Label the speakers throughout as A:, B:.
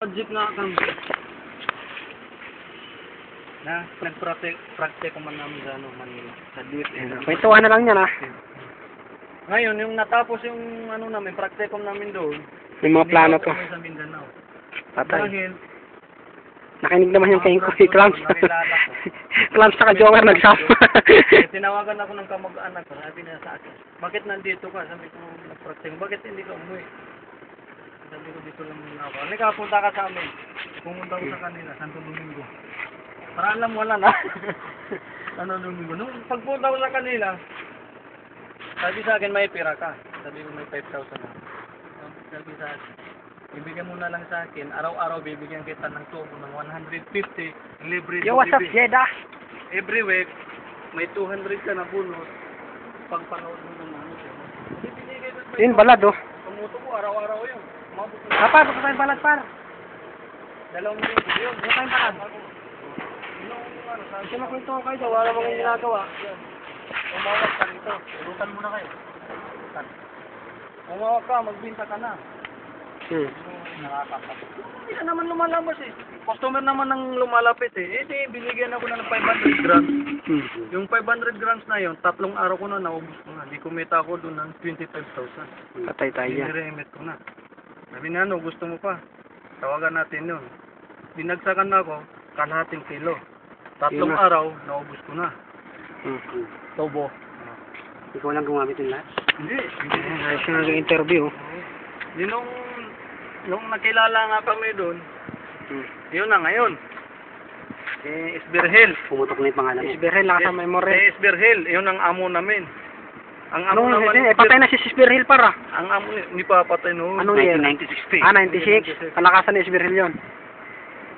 A: Naka-jeep nga kami. Na, nag-practice ko man namin sa Manila. Sa DFA.
B: Kwentuhan na lang yan ah.
A: Ngayon, yung natapos yung namin, practicum namin doon.
B: May mga plano to.
A: Kami sa Mindanao.
B: Patay.
A: Dahil,
B: Nakinig naman yung kay Clams. Clams sa ka-joker nagsama.
A: tinawagan ako ng kamag-anak ko. Sabi niya sa akin, bakit nandito ka? Sabi ko, nag-practice. Bakit hindi ka umuwi? Sabi ko, dito lang muna ako. Halika, punta ka sa amin. Pumunta ko sa kanila, Santo Domingo. Para alam wala na. Santo Domingo. Nung pagpunta ko sa kanila, sabi sa akin, may pira ka. Sabi ko, may 5,000 na. Sabi sa akin, ibigyan mo na lang sa akin, araw-araw bibigyan kita ng tubo ng 150, libre.
B: Yo, what's up, Jeda?
A: Every week, may 200 ka na bonus, pagpanood mo ng mga ito.
B: Yun, balad oh.
A: Tumuto ko, araw-araw yun.
B: Papa, baka tayong balad par.
A: 2 linggo yun.
B: Baka tayong balad. Kasi makwento ko kayo, wala namang ginagawa.
A: Umawag ka nito, urutan mo na kayo. Umawag ka, magbinta ka na. Nakakapagod. Hindi na naman lumalabas eh. Customer naman ang lumalapit eh. Eh, binigyan ako na ng 500 grams. Yung 500 grams na yun, 3 araw ko na naubos ko na. Di kumita ako doon ng 25,000.
B: Patay tayo yan.
A: Biniremit ko na. Sabi na gusto mo pa? Tawagan natin yun. Binagsakan na ako, kalahating kilo. 3 araw, naubos ko na. Tobo.
B: Ikaw lang gumamit yung lahat?
A: Hindi.
B: Ayos na nag-interview.
A: Nung nakilala nga kami doon, yun na ngayon. Isberhel.
B: Pumutok na yung pangalan mo. Isberhel, lakas ang memory.
A: Isberhel, yun ang amo namin. Ang amo
B: Anong
A: naman.
B: patay na si Isberhel para.
A: Ang amo ni papatay noon.
B: Anong year?
A: 1996.
B: 96? Kalakasan ni Isberhel yun.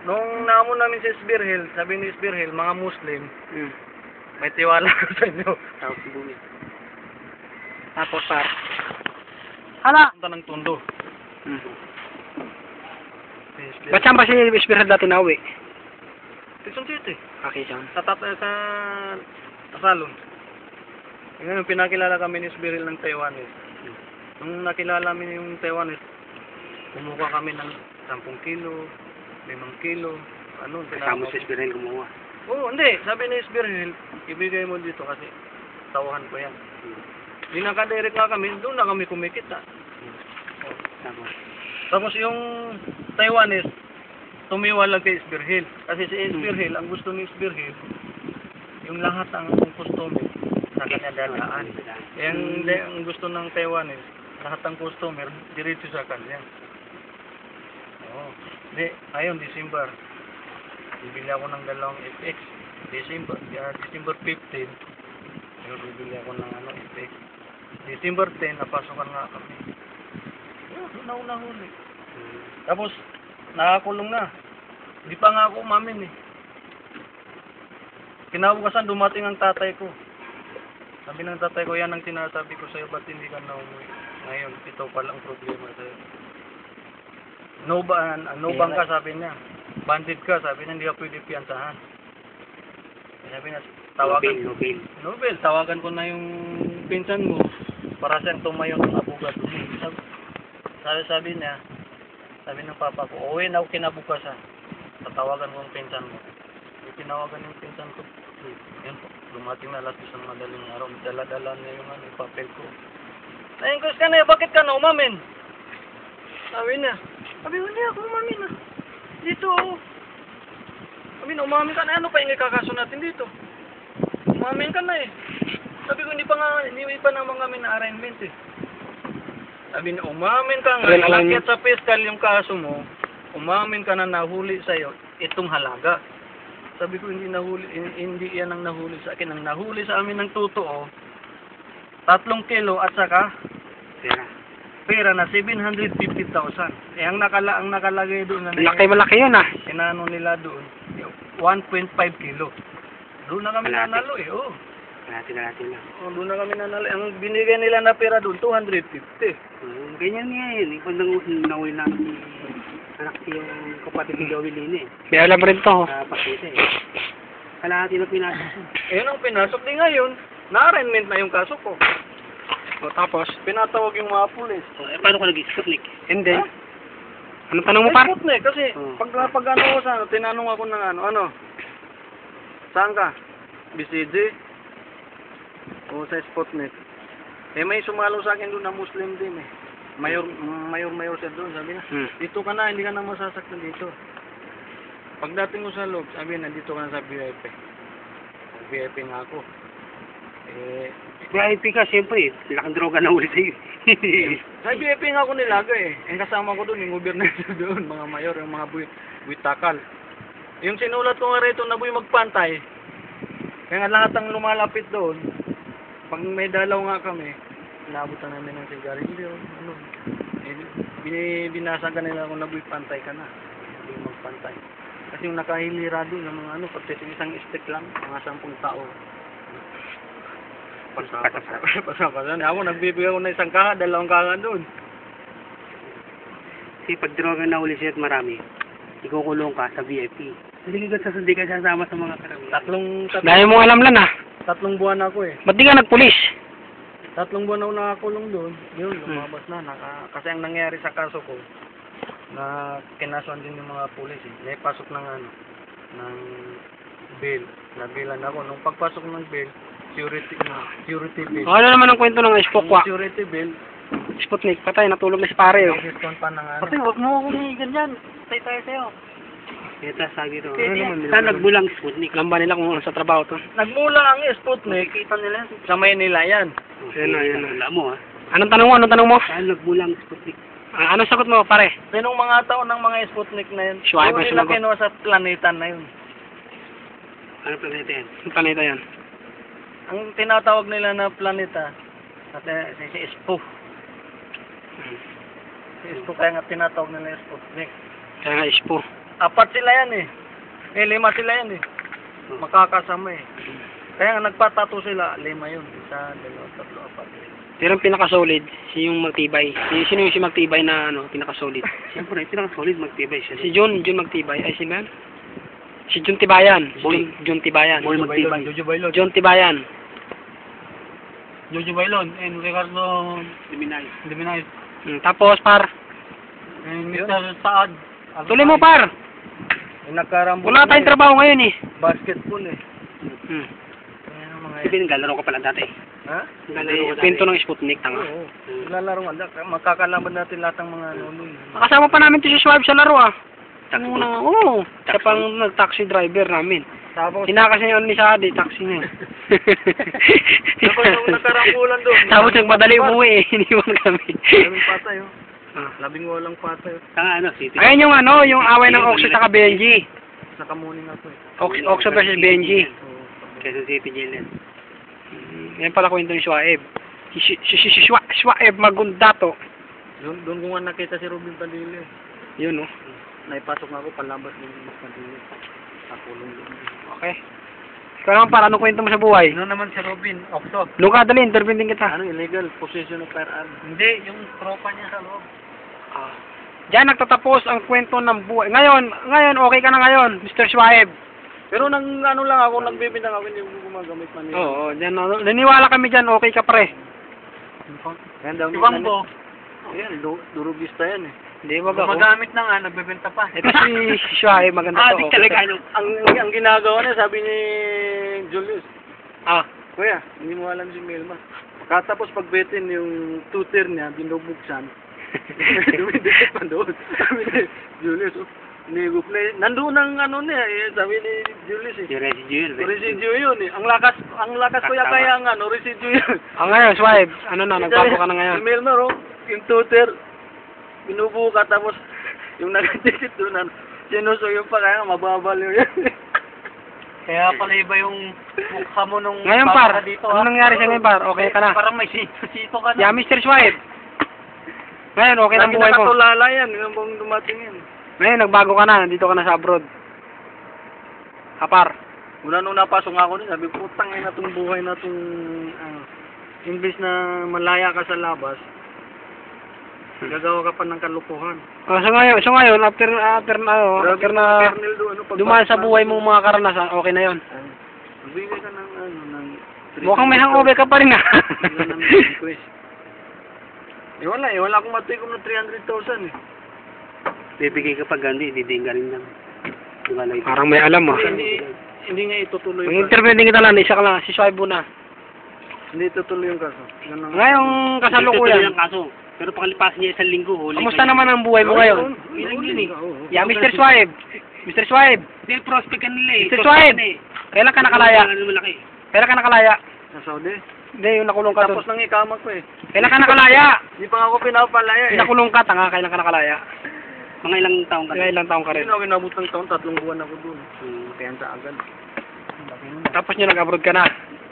A: Nung naamo namin si Isberhel, sabi ni Isberhel, mga Muslim, may tiwala ko sa inyo.
B: Tapos par. Hala!
A: Punta ng Tondo.
B: Ba't saan ba si Isberhel dati na uwi?
A: Quezon City.
B: Okay, saan?
A: Sa salon. Ngayon, pinakilala kami ni Isberhel ng Taiwanese. Nung nakilala kami yung Taiwanese, kumuha kami ng 10 kilo, 5 kilo,
B: Kasama si Isberhel gumawa.
A: Oo, hindi. Sabi ni Isberhel, ibigay mo dito kasi tawahan ko yan. Di nakadirect nga kami, doon na kami kumikita. Tapos yung Taiwanese, tumiwalag kay Isberhel. Kasi si Isberhel, ang gusto ni Isberhel, yung lahat ang customer sa kanya dalaan. Ang gusto ng Taiwanese, lahat ng customer, diretso sa kanya. Ayun, December, bibili ako ng 2 FX. December 15, bibili ako ng FX. December 10, napasokan nga kami. Doon na huli. Tapos, nakakulong na. Hindi pa nga ako umamin eh. Kinabukasan, dumating ang tatay ko. Sabi ng tatay ko, yan ang sinasabi ko sa'yo, ba't hindi ka na umuwi? Ngayon, ito palang problema sa'yo. No bang ka, sabi niya. Bandit ka, sabi niya, hindi ka pwede piyansahan. Sabi niya, tawagan ko na yung pinsan mo para siyang tumayo ng abogado. Sabi niya, sabi ng papa ko, uwi na ako kinabukasan. Tatawagan ko ang pinsan mo. Tinawagan yung pinsan ko. Yan po, dumating na alas 2 ng madaling araw. Dala-dala niya yung papel ko. Naingkos ka na, bakit ka na umamin? Sabi niya, hindi ako umamin ah. Dito oh. Sabi na, umamin ka na, ano pa yung ikakaso natin dito? Umamin ka na eh. Sabi ko, hindi pa naman kami na-arraignment eh. Sabi niya, umamin ka nga, nakit sa fiscal yung kaso mo, umamin ka na nahuli sa'yo, itong halaga. Sabi ko, hindi yan ang nahuli sa akin. Ang nahuli sa amin ng totoo, 3 kilo at saka pera na 750,000. Eh, ang nakalagay doon na
B: malaki yun ah.
A: Inano nila doon, 1.5 kilo. Doon na kami nanalo eh, oh.
B: Natin lang.
A: Doon na kami nanalo. Ang binigay nila na pera doon, 250.
B: Ganyan nga yun. Ikaw nanguli namin anak yung kapatid ni Joey Lina eh. May alam rin to. Pakita eh. Kalahati na pinasok.
A: Ayun ang pinasok din ngayon. Na-arraignment na yung kaso ko.
B: O tapos?
A: Pinatawag yung mga pulis.
B: Paano ka nag-Sputnik? Hindi.
C: Anong tanong mo, par?
A: Sputnik, kasi
B: Oh.
A: pag ano ko sa ano, tinanong ako ng ano, saan ka? BCG? O sa Sputnik? Eh may sumalo sa akin doon na Muslim din eh. Mayor siya doon, sabi na, dito ka na, hindi ka na masasaktan dito. Pagdating ko sa loob, sabi na, dito ka na sa VIP. VIP nga ako. Eh,
B: VIP ka, siyempre. Laking droga na ulit sa'yo.
A: sa VIP nga ako nilaga eh. Ang kasama ko doon, yung gobernador doon, mga mayor, yung mga buitakal. Yung sinulat ko nga rito na buhay magpantay, kaya nga lahat ang lumalapit doon, pag may dalaw nga kami, inabutan namin ng sigarilyo, ano, binasa ka nila kung nabuhay pantay ka na, buhay magpantay. Kasi yung nakahilira doon, ng mga ano, pagtiting isang stick lang, mga 10 tao. Pasapasan. Ako, nagbibigay ko na isang kaha, 2 kaha doon.
B: Kasi pag droga na uli siya at marami, ikukulong ka sa VIP. Hindi ka sasama sa mga karamihan.
C: Dahil mo alam lang ah.
A: 3 buwan ako eh.
C: Ba't di ka nagpulis?
A: 3 buwan ako nakakulong doon. Yun, lumabas na. Kasi ang nangyari sa kaso ko, na kinasuhan din yung mga pulis eh. May pasok ng ano, ng bail. Nabilan ako. Nung pagpasok ng bail, security bill.
C: Ano naman ang kwento ng Spokwa?
A: Security bill.
C: Sputnik, patay, natulog na si pare. Oh.
A: Discount pa ng ano.
B: Pati, huwag mo akong hihigan dyan. Tay tayo sa'yo. Ito, sabi ito. Saan nagbulang Sputnik?
C: Alam ba nila kung ano sa trabaho to?
A: Nagmula ang Sputnik.
B: Nakikita nila.
A: Sa Maynila yan.
C: Yan na.
B: Alam mo, ha?
C: Anong tanong mo? Anong tanong mo?
B: Saan nagbulang Sputnik?
C: Anong sagot mo, pare?
A: Sinong mga tao ng mga Sputnik na yun?
C: Shuaib
A: Yung
C: ang
A: nila
C: sumagot.
A: kinuha sa planeta na yun.
B: Ano planeta yan?
C: Ang planeta yan.
A: Ang tinatawag nila na planeta, at si Ispo. Si Ispo, kaya nga tinatawag nila Sputnik.
C: Kaya nga Ispo.
A: 4 sila yan eh. 5 sila yan eh. Makakasama eh. Kaya nga nagpatato sila, 5 yun. 1, 2, 3, 4.
C: Pero ang pinaka-solid, si yung magtibay. Sino yung si magtibay na ano, pinaka-solid?
B: Siyempre, pinaka-solid magtibay siya.
C: Si John magtibay. Ay, si man? Si John Tibayan.
B: Boy.
C: John Tibayan.
B: Boy magtibay.
A: Jojo Bailon.
C: John Tibayan.
A: Jojo Bailon. And Ricardo
B: Diminay.
C: Tapos, par.
A: and Mr. Saad.
C: Tuloy mo, par.
A: Nagkarambol.
C: Wala tayong trabaho ngayon eh.
A: Basketball eh. Ayan ang mga
B: Sabi, naglalaro ka pala dati.
A: Ha?
B: Naglalaro ka
C: Pinto ng Sputnik, tanga.
A: Oo. Lalaro nga. Makakalaban natin lahat ng mga ano nun.
C: Nakasama pa namin to si Schwab sa laro ah.
B: Taxi.
C: Oo. Siya pang nag-taxi driver namin.
A: Tapos,
C: Tinakas niya yun ni Sadi, taxi niya.
A: tapos nung nagkarambulan doon.
C: Tapos nagmadali umuwi eh, iniwan kami.
A: 11 patay oh.
C: Ah.
A: 18 patay oh.
B: Saka ano, City.
C: Ayun yung ano, yung away ng Oxo sa Benji.
A: Nakamuning ako eh.
C: Oxo versus Benji.
A: Oo.
B: Quezon City jail yan.
C: Yan pala kwento ni Schwaib. Si Schwaib Magundato.
A: Doon ko nga nakita si Robin Padilla.
C: Yun oh.
A: Naipasok nga ako palabas ng Padilla. Sa kulong doon.
C: Okay. Ikaw naman para anong kwento mo sa buhay?
A: Ano naman si Robin? Okto.
C: Luka, dali, interview din kita.
A: Ano, illegal possession of firearm. Hindi, yung tropa niya sa loob.
C: Ah. Diyan nagtatapos ang kwento ng buhay. Ngayon, okay ka na ngayon, Mr. Schwaib.
A: Pero nang ano lang ako, nagbibintang ako, hindi ko gumagamit man.
C: Oo, diyan, naniwala kami dyan, okay ka pre.
A: Yan daw.
B: Si Wangbo.
A: Yan, durugista yan eh.
C: Hindi, wag ako.
B: Gumagamit na nga, nagbebenta pa.
C: Ito si Schwaib, maganda to.
B: Adik talaga, ano?
A: Ang ginagawa niya, sabi ni Julius,
C: Ah,
A: Kuya, hindi mo alam si Melma. Katapos pagbetin yung tutor niya, binubuksan. Dumidikit pa doon. Sabi ni Julius, nigup na nandoon ang ano niya, sabi ni Julius eh.
B: Yung residue yun.
A: Residue yun eh. Ang lakas ko
B: Tama.
A: kaya ang ano, residue yun.
C: ngayon, Schwaib, ano na, nagpapo ka na ngayon.
A: Si Melma, yung tutor, binubuka tapos yung nagtitit doon, ano, sinusuyo pa kaya mababaliw yun.
B: Kaya pala iba yung mukha mo nung
C: Ngayon,
B: bago
C: par,
B: ka dito,
C: ano nangyari sa ngayon, par? Okay ka na?
B: Parang may sito ka na.
C: Yeah, Mr. Schwaib. Ngayon, okay na ang
A: Lagi
C: buhay mo.
A: nakatulala yan, yung bang dumating yan.
C: Ngayon, nagbago ka na, nandito ka na sa abroad. Par.
A: Mula nung napasok nga ako din, sabi ko, tangin na itong buhay na itong, imbis na malaya ka sa labas, gagawa ka pa ng kalukuhan.
C: So ngayon, after na
A: Kernel doon, ano,
C: dumaan sa buhay mo mga karanasan, okay na yon.
A: Magbigay ka ng, ano, ng...
C: Mukhang may hangover ka pa rin ah.
A: Wala ng request. Wala akong matikom ng 300,000 eh.
B: Bibigay ka pag hindi, didiin ka rin lang. Diba, like,
C: Parang may alam ah.
A: Hindi niya itutuloy
C: Ang interview din kita lang, isa ka lang, si Swipe na.
A: Hindi itutuloy yung kaso. Yan ang...
C: Ngayong
B: tutuloy
C: kasalukuyan,
B: ang kaso. Pero pakalipas niya isang linggo, huli
C: kamusta naman ang buhay mo ngayon?
B: Ilang yun eh.
C: Yeah, Mr. Swipe. Mr. Swipe,
B: Hindi, prospect ka nila eh.
C: Mr.
B: Prospect
C: Swipe.
B: ka na eh.
C: kailan ka nakalaya?
B: Ano malaki.
C: Kailan ka nakalaya?
A: Sa Saudi.
C: Hindi, yung nakulong ka
A: Tapos
C: doon.
A: nang ikama ko eh.
C: Kailan ka nakalaya?
A: Hindi pa ako pinapalaya eh.
C: Nakulong ka, tanga, kailan ka nakalaya?
B: Mga ilang taong ka.
C: Kaya ilang taong ka
A: Hindi
C: rin.
A: na ako inabot ng taon, 3 buwan ako dun. Kaya sa agad.
C: Tapos nyo nag-abroad ka na.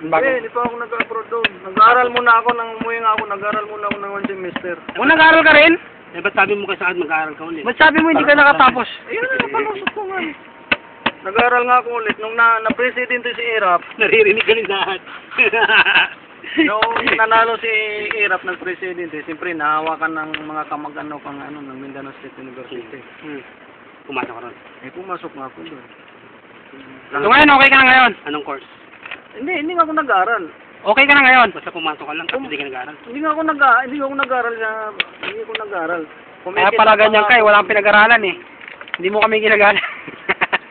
C: Bago.
A: Hindi pa ako nag-abroad doon. Nag-aaral muna ako, nang umuwi nga ako, nag-aaral muna ako ng 1 semester.
C: O nag-aaral ka rin?
B: Eh, ba't sabi mo kasi saan mag-aaral ka ulit?
C: Ba't sabi mo hindi ka nakatapos?
A: Ayun na, napalusot ko nga. Nag-aaral nga ako ulit. Nung na-presidente si Irap,
B: Naririnig ka rin lahat.
A: nung nanalo si Irap ng presidente, siyempre nahawakan ng mga kamag-ano pang ano, ng Mindanao State University.
B: Pumasok ka ron.
A: Eh, pumasok nga ako doon.
C: So ngayon, okay ka na ngayon?
B: Anong course?
A: Hindi nga ako nag-aaral.
C: Okay ka na ngayon?
B: Basta pumasok ka lang, tapos hindi ka nag-aaral.
A: Hindi ako nag-aaral hindi ako nag-aaral.
C: Kaya pala ganyan ka eh, wala kang pinag-aralan eh. Hindi mo kami ginagalan.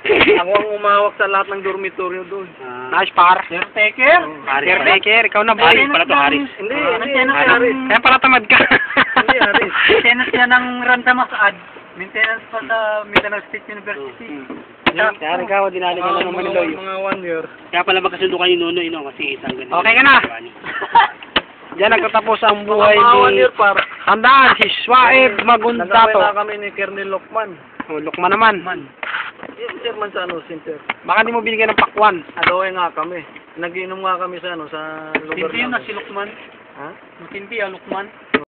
A: Ako ang umahawak sa lahat ng dormitoryo doon.
C: Nice par.
B: Caretaker?
C: Caretaker, ikaw na boy.
B: Haris pala to, Haris.
A: Hindi, Haris.
C: Kaya pala tamad ka.
A: Hindi, Haris.
B: Maintenance yan ng Randamasaad. Maintenance pa sa Mindanao State University.
C: Kaya ikaw, dinali ka na ng Maniloy.
A: Mga 1 year.
B: Kaya pala magkasundo kayo Nunoy, no? Kasi isang ganito.
C: Okay ka na? Diyan nagtatapos ang buhay
A: Mga 1
C: ni...
A: year par.
C: Tandaan, si Swaib Maguntato.
A: Nagawin na kami ni Colonel Lokman.
C: O, Lukman naman.
A: Yung chairman sa ano, center.
C: Baka di mo binigyan ng pakwan.
A: Aloy nga kami. Nagiinom nga kami sa ano, sa lugar
B: Matindi yun na
A: namin.
B: si Lukman.
A: Ha?
B: Matindi ah, Lukman.